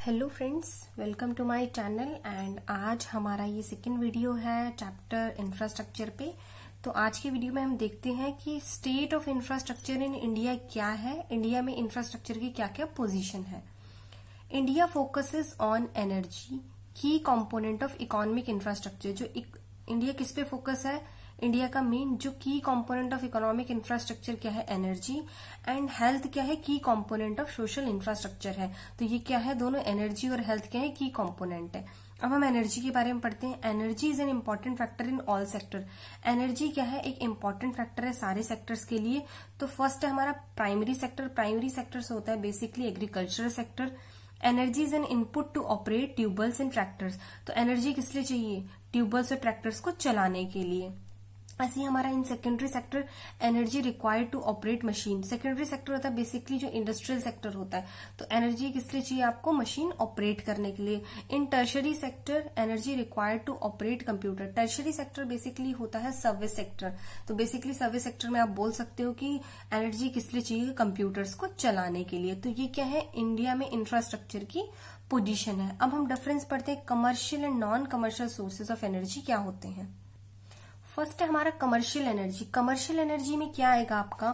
Hello friends, welcome to my channel. And आज हमारा ये सेकंड वीडियो है चैप्टर इंफ्रास्ट्रक्चर पे। तो आज की वीडियो में हम देखते हैं कि state of infrastructure in India क्या है, इंडिया में इंफ्रास्ट्रक्चर की क्या क्या पोजीशन है। इंडिया फोकसेस ऑन एनर्जी, की कंपोनेंट ऑफ इकोनॉमिक इंफ्रास्ट्रक्चर। जो इंडिया किस पे फोकस है, इंडिया का मेन जो की कंपोनेंट ऑफ इकोनॉमिक इंफ्रास्ट्रक्चर क्या है, एनर्जी। एंड हेल्थ क्या है, की कंपोनेंट ऑफ सोशल इंफ्रास्ट्रक्चर है। तो ये क्या है, दोनों एनर्जी और हेल्थ क्या है, की कंपोनेंट है। अब हम एनर्जी के बारे में पढ़ते हैं। Energy is an important factor in all sector. Energy क्या है, एक इम्पोर्टेंट फैक्टर है सारे सेक्टर्स के लिए। तो फर्स्ट है हमारा प्राइमरी सेक्टर। प्राइमरी सेक्टर से होता है basically agricultural sector. Energy is an input to operate tubewells and tractors. तो एनर्जी किस लिए चाहिए, ट्यूबवेल्स और ट्रैक्टर्स को चलाने के लिए। ऐसे ही हमारा in secondary sector, energy required to operate machine. Secondary sector होता है बेसिकली जो इंडस्ट्रियल सेक्टर होता है। तो एनर्जी किस लिए चाहिए आपको, मशीन ऑपरेट करने के लिए। In tertiary sector, energy required to operate computer. Tertiary sector basically होता है सर्विस सेक्टर। तो बेसिकली सर्विस सेक्टर में आप बोल सकते हो कि एनर्जी किस लिए चाहिए, कंप्यूटर्स को चलाने के लिए। तो ये क्या है, इंडिया में इंफ्रास्ट्रक्चर की पोजीशन है। अब हम डिफरेंस पढ़ते हैं, commercial and non commercial sources of energy क्या होते हैं। फर्स्ट है हमारा कमर्शियल एनर्जी। कमर्शियल एनर्जी में क्या आएगा आपका,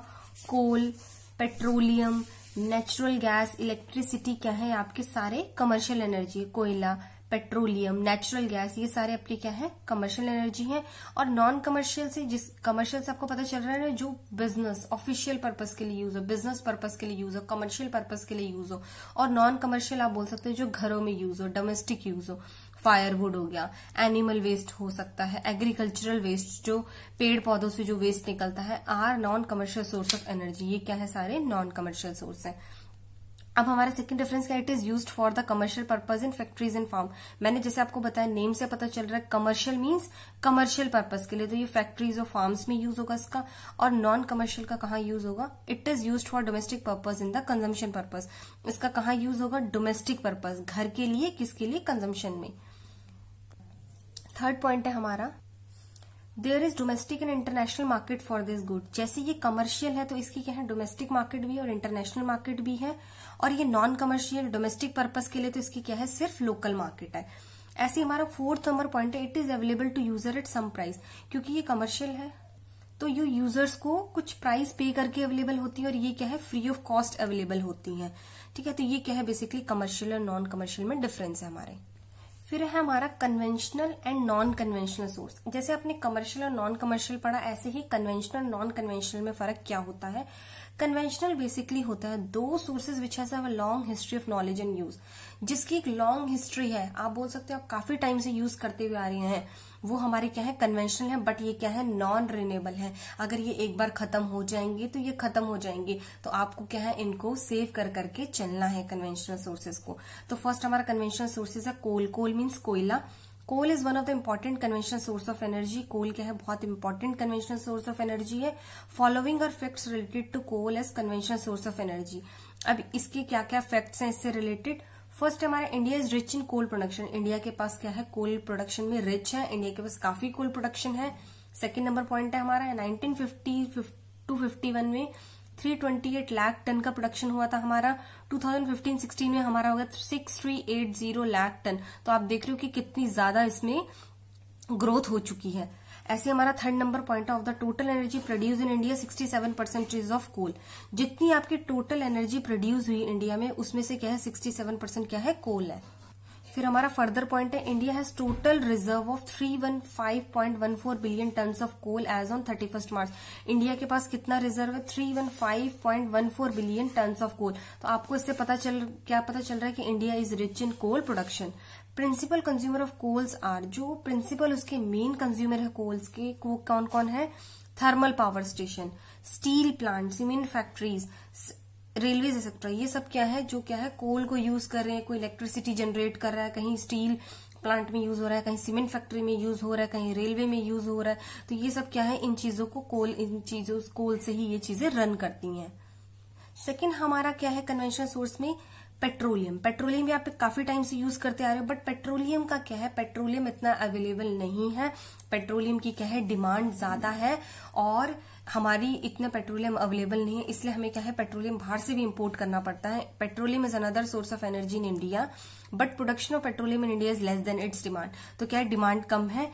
कोल, पेट्रोलियम, नेचुरल गैस, इलेक्ट्रिसिटी क्या है आपके सारे कमर्शियल एनर्जी। कोयला, पेट्रोलियम, नेचुरल गैस, ये सारे आपके क्या है, कमर्शियल एनर्जी है। और नॉन कमर्शियल से, जिस कमर्शियल से आपको पता चल रहा है ना, जो बिजनेस ऑफिशियल पर्पस के लिए यूज हो, बिजनेस पर्पस के लिए यूज हो, कमर्शियल पर्पस के लिए यूज हो। और नॉन कमर्शियल आप बोल सकते हो जो घरों में यूज हो, डोमेस्टिक यूज हो। फायरवुड हो गया, एनिमल वेस्ट हो सकता है, एग्रीकल्चरल वेस्ट जो पेड़ पौधों से जो वेस्ट निकलता है, are non commercial source of energy. ये क्या है, सारे नॉन कमर्शियल सोर्स है। अब हमारा सेकंड डिफरेंस क्या, it is used for the commercial purpose in factories and farm. मैंने जैसे आपको बताया, नेम से पता चल रहा है कमर्शियल मींस कमर्शियल पर्पज के लिए, तो ये फैक्ट्रीज और फार्म्स में यूज होगा इसका। और नॉन कमर्शियल का कहाँ यूज होगा, it is used for domestic purpose in the consumption purpose. इसका कहाँ यूज होगा, डोमेस्टिक पर्पज, घर के लिए, किसके लिए, कंजम्पशन में। थर्ड पॉइंट है हमारा, there is domestic and international market for this good. जैसे ये कमर्शियल है तो इसकी क्या है, डोमेस्टिक मार्केट भी है और इंटरनेशनल मार्केट भी है। और ये नॉन कमर्शियल डोमेस्टिक पर्पस के लिए तो इसकी क्या है, सिर्फ लोकल मार्केट है। ऐसे हमारा फोर्थ नंबर पॉइंट है, it is available to user at some price. क्योंकि ये कमर्शियल है तो ये यूजर्स को कुछ प्राइस पे करके अवेलेबल होती है, और ये क्या है, फ्री ऑफ कॉस्ट अवेलेबल होती है। ठीक है, तो ये क्या है, बेसिकली कमर्शियल और नॉन कमर्शियल में डिफरेंस है हमारे। फिर है हमारा conventional and non conventional source. जैसे आपने कमर्शियल और नॉन कमर्शियल पढ़ा, ऐसे ही कन्वेंशनल नॉन कन्वेंशनल में फर्क क्या होता है। कन्वेंशनल बेसिकली होता है दो sources which has a long history of knowledge and use. जिसकी एक लॉन्ग हिस्ट्री है, आप बोल सकते हो आप काफी टाइम से यूज करते हुए आ रहे हैं, वो हमारे क्या है, कन्वेंशनल है। बट ये क्या है, नॉन रिन्यूएबल है। अगर ये एक बार खत्म हो जाएंगे तो ये खत्म हो जाएंगे, तो आपको क्या है, इनको सेव कर करके चलना है कन्वेंशनल सोर्सेज को। तो फर्स्ट हमारा कन्वेंशनल सोर्सेज है कोल। कोल मीन्स कोयला। Coal is one of the important conventional source of energy. Coal क्या है, बहुत important conventional source of energy है। Following are facts related to coal as conventional source of energy. अब इसके क्या क्या फैक्ट्स हैं इससे रिलेटेड। फर्स्ट हमारा, India is rich in coal production. India के पास क्या है, कोल प्रोडक्शन में रिच है, इंडिया के पास काफी कोल प्रोडक्शन है। सेकेंड नंबर पॉइंट है हमारा, 1950 टू 51 में 328 लाख टन का प्रोडक्शन हुआ था हमारा। 2015-16 में हमारा होगा 6380 लाख टन। तो आप देख रहे हो कि कितनी ज्यादा इसमें ग्रोथ हो चुकी है। ऐसे हमारा third number point of the total energy produce in India 67% of coal. जितनी आपकी टोटल एनर्जी प्रोड्यूस हुई इंडिया में, उसमें से क्या है, 67% क्या है, कोल है। फिर हमारा फर्दर पॉइंट है, India has total reserve of 315.14 billion tons of coal as on 31 March. India के पास कितना रिजर्व है, 315.14 बिलियन टन्स ऑफ कोल। तो आपको इससे क्या पता चल रहा है कि India is rich in coal production. Principal consumer of coals are, जो प्रिंसिपल उसके मेन कंज्यूमर है कोल्स के, वो कौन कौन है, thermal power station, steel plant, cement factories, railways etcetera. ये सब क्या है, जो क्या है, कोल को यूज कर रहे हैं। कोई इलेक्ट्रिसिटी जनरेट कर रहा है, कहीं स्टील प्लांट में यूज हो रहा है, कहीं सीमेंट फैक्ट्री में यूज हो रहा है, कहीं रेलवे में यूज हो रहा है। तो ये सब क्या है, इन चीजों को कोल से ही ये चीजें रन करती हैं। सेकेंड हमारा क्या है, कन्वेंशनल सोर्स में पेट्रोलियम। पेट्रोलियम भी आप काफी टाइम से यूज करते आ रहे हो, बट पेट्रोलियम का क्या है, पेट्रोलियम इतना अवेलेबल नहीं है। पेट्रोलियम की क्या है, डिमांड ज्यादा है। और हमारी इतना पेट्रोलियम अवेलेबल नहीं है, इसलिए हमें क्या है पेट्रोलियम बाहर से भी इंपोर्ट करना पड़ता है। Petroleum is another source of energy in India, but production of petroleum in India is less than it's demand. तो क्या है, डिमांड कम है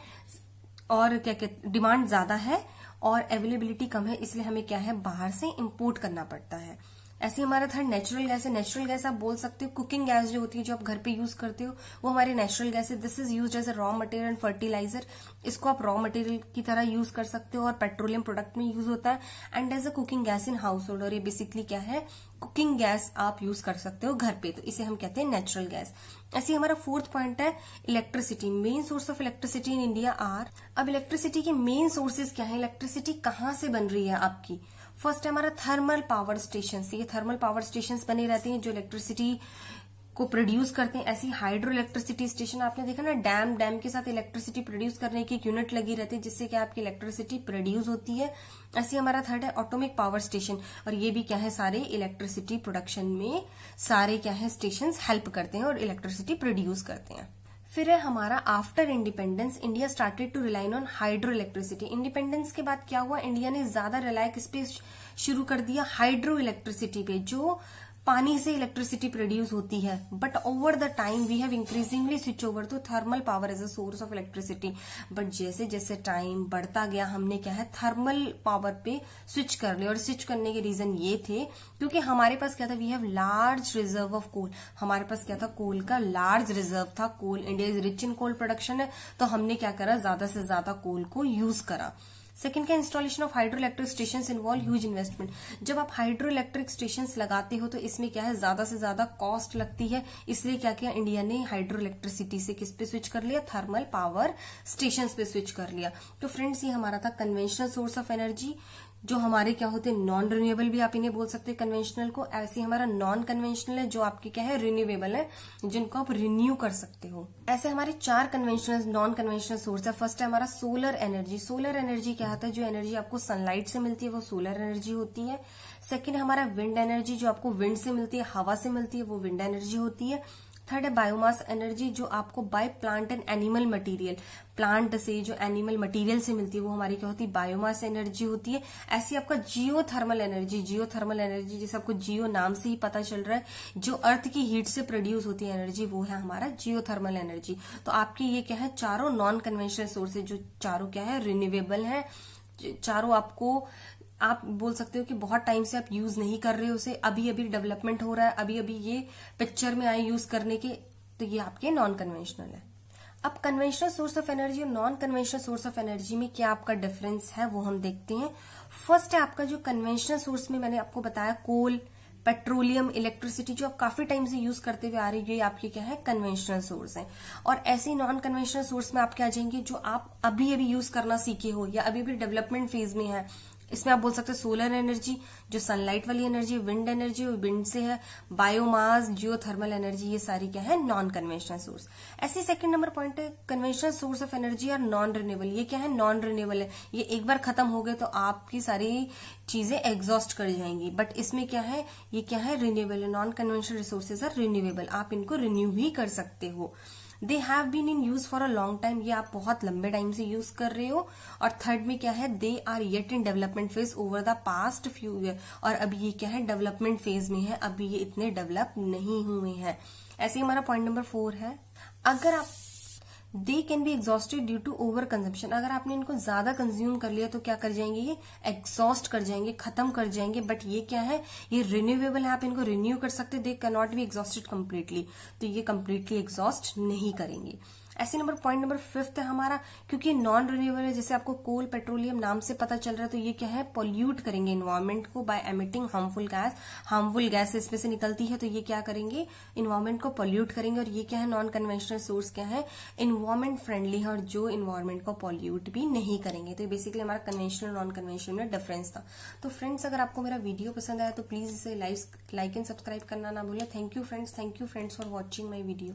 और क्या कहते डिमांड ज्यादा है और अवेलेबिलिटी कम है, इसलिए हमें क्या है बाहर से इंपोर्ट करना पड़ता है। ऐसे हमारा थर्ड नेचुरल गैस है। नेचुरल गैस आप बोल सकते हो कुकिंग गैस जो होती है, जो आप घर पे यूज करते हो, वो हमारी नेचुरल गैस है। This is used as a raw material and fertiliser. इसको आप रॉ मटेरियल की तरह यूज कर सकते हो और पेट्रोलियम प्रोडक्ट में यूज होता है and as a cooking gas in household. और ये बेसिकली क्या है, कुकिंग गैस आप यूज कर सकते हो घर पे, तो इसे हम कहते हैं नेचुरल गैस। ऐसे हमारा फोर्थ पॉइंट है electricity. Main source of electricity in India are. अब इलेक्ट्रिसिटी के मेन सोर्सेज क्या है, इलेक्ट्रिसिटी कहाँ से बन रही है आपकी। फर्स्ट है हमारा थर्मल पावर स्टेशन। ये थर्मल पावर स्टेशन बने रहते हैं जो इलेक्ट्रिसिटी को प्रोड्यूस करते हैं। ऐसी हाइड्रो इलेक्ट्रिसिटी स्टेशन आपने देखा ना, डैम के साथ इलेक्ट्रिसिटी प्रोड्यूस करने की एक यूनिट लगी रहती है, जिससे क्या आपकी इलेक्ट्रिसिटी प्रोड्यूस होती है। ऐसे हमारा थर्ड है ऑटोमिक पावर स्टेशन, और ये भी क्या है सारे इलेक्ट्रिसिटी प्रोडक्शन में सारे क्या है स्टेशन हेल्प करते हैं और इलेक्ट्रिसिटी प्रोड्यूस करते हैं। फिर है हमारा after independence India started to rely on hydro electricity. Independence के बाद क्या हुआ, इंडिया ने ज्यादा रिलाई किस पे शुरू कर दिया, हाइड्रो इलेक्ट्रिसिटी पे, जो पानी से इलेक्ट्रिसिटी प्रोड्यूस होती है। But over the time we have increasingly switch over to thermal power as a source of electricity. But जैसे जैसे टाइम बढ़ता गया हमने क्या है थर्मल पावर पे स्विच कर लिया। और स्विच करने के रीजन ये थे क्योंकि हमारे पास क्या था, we have large reserve of coal. हमारे पास क्या था, कोल का लार्ज रिजर्व था। Coal, India is rich in coal production है, तो हमने क्या करा, ज्यादा से ज्यादा कोल को यूज करा। सेकंड क्या, installation of hydro electric station involve huge investment. जब आप हाइड्रो इलेक्ट्रिक स्टेशन लगाते हो तो इसमें क्या है ज्यादा से ज्यादा कॉस्ट लगती है, इसलिए क्या किया इंडिया ने हाइड्रो इलेक्ट्रिसिटी से किस पे स्विच कर लिया, थर्मल पावर स्टेशन पे स्विच कर लिया। तो फ्रेंड्स ये हमारा था कन्वेंशनल सोर्स ऑफ एनर्जी, जो हमारे क्या होते हैं नॉन रिन्यूएबल भी आप इन्हें बोल सकते हैं कन्वेंशनल को। ऐसे हमारा नॉन कन्वेंशनल है जो आपके क्या है रिन्यूएबल है, जिनको आप रिन्यू कर सकते हो। ऐसे हमारे 4 कन्वेंशनल नॉन कन्वेंशनल सोर्स है। फर्स्ट है हमारा सोलर एनर्जी। सोलर एनर्जी क्या होता है, जो एनर्जी आपको सनलाइट से मिलती है वो सोलर एनर्जी होती है। सेकेंड हमारा विंड एनर्जी, जो आपको विंड से मिलती है, हवा से मिलती है, वो विंड एनर्जी होती है। थर्ड है बायोमास एनर्जी, जो आपको by plant and animal material, plant से जो एनिमल मटेरियल से मिलती है वो हमारी क्या होती है, बायोमास एनर्जी होती है। ऐसी आपका जियोथर्मल एनर्जी, जियोथर्मल एनर्जी जैसे आपको जियो नाम से ही पता चल रहा है, जो अर्थ की हीट से प्रोड्यूस होती है एनर्जी, वो है हमारा जियोथर्मल एनर्जी। तो आपकी ये क्या है चारों नॉन कन्वेंशनल सोर्सेज, जो चारों क्या है रिन्यूएबल है, चारों आपको आप बोल सकते हो कि बहुत टाइम से आप यूज नहीं कर रहे हो उसे, अभी अभी डेवलपमेंट हो रहा है, अभी अभी ये पिक्चर में आए यूज करने के, तो ये आपके नॉन कन्वेंशनल है। अब कन्वेंशनल सोर्स ऑफ एनर्जी और non conventional source of energy में क्या आपका डिफरेंस है वो हम देखते हैं। फर्स्ट है आपका जो कन्वेंशनल सोर्स में मैंने आपको बताया कोल, पेट्रोलियम, इलेक्ट्रिसिटी, जो आप काफी टाइम से यूज करते हुए आ रही है, ये आपके क्या है कन्वेंशनल सोर्स है। और ऐसे नॉन कन्वेंशनल सोर्स में आप क्या आ जाएंगे, जो आप अभी अभी यूज करना सीखे हो या अभी भी डेवलपमेंट फेज में है। इसमें आप बोल सकते हैं सोलर एनर्जी, जो सनलाइट वाली एनर्जी, विंड एनर्जी, विंड से है, बायोमास, जियोथर्मल एनर्जी, ये सारी क्या है नॉन कन्वेंशनल सोर्स। ऐसे सेकंड नंबर पॉइंट है कन्वेंशनल सोर्स ऑफ एनर्जी और नॉन रिन्यूएबल। ये क्या है नॉन रिन्यूएबल है, ये एक बार खत्म हो गए तो आपकी सारी चीजें एग्जॉस्ट कर जाएंगी। बट इसमें क्या है, ये क्या है रिन्यूएबल है। Non conventional resources are renewable, आप इनको रिन्यू भी कर सकते हो। They have been in use for a long time, ये आप बहुत लंबे टाइम से यूज कर रहे हो। और थर्ड में क्या है, they are yet in development phase over the past few year, और अभी ये क्या है डेवलपमेंट फेज में है, अभी ये इतने डेवलप नहीं हुए हैं। ऐसे ही हमारा पॉइंट नंबर 4 है, अगर आप they can be exhausted due to over consumption, अगर आपने इनको ज्यादा कंज्यूम कर लिया तो क्या कर जाएंगे, ये एग्जॉस्ट कर जाएंगे, खत्म कर जाएंगे। बट ये क्या है, ये रिन्यूएबल है, आप इनको रिन्यू कर सकते, they can not be exhausted completely, तो ये कम्प्लीटली एग्जॉस्ट नहीं करेंगे। ऐसे पॉइंट नंबर 5 है हमारा, क्योंकि नॉन रिन्यूएबल है, जैसे आपको कोल, पेट्रोलियम नाम से पता चल रहा है, तो ये क्या है पॉल्यूट करेंगे इन्वायरमेंट को by emitting harmful gas. Harmful gas इसमें से निकलती है, तो ये क्या करेंगे इन्वायरमेंट को पॉल्यूट करेंगे। और ये क्या है नॉन कन्वेंशनल सोर्स क्या है, इन्वायरमेंट फ्रेंडली है और जो इन्वायरमेंट को पॉल्यूट भी नहीं करेंगे। तो बेसिकली हमारा कन्वेंशनल नॉन कन्वेंशनल में डिफरेंस था। तो फ्रेंड्स अगर आपको मेरा वीडियो पसंद आया तो प्लीज इसे लाइक एंड सब्सक्राइब करना ना भूलें। Thank you friends for watching my video.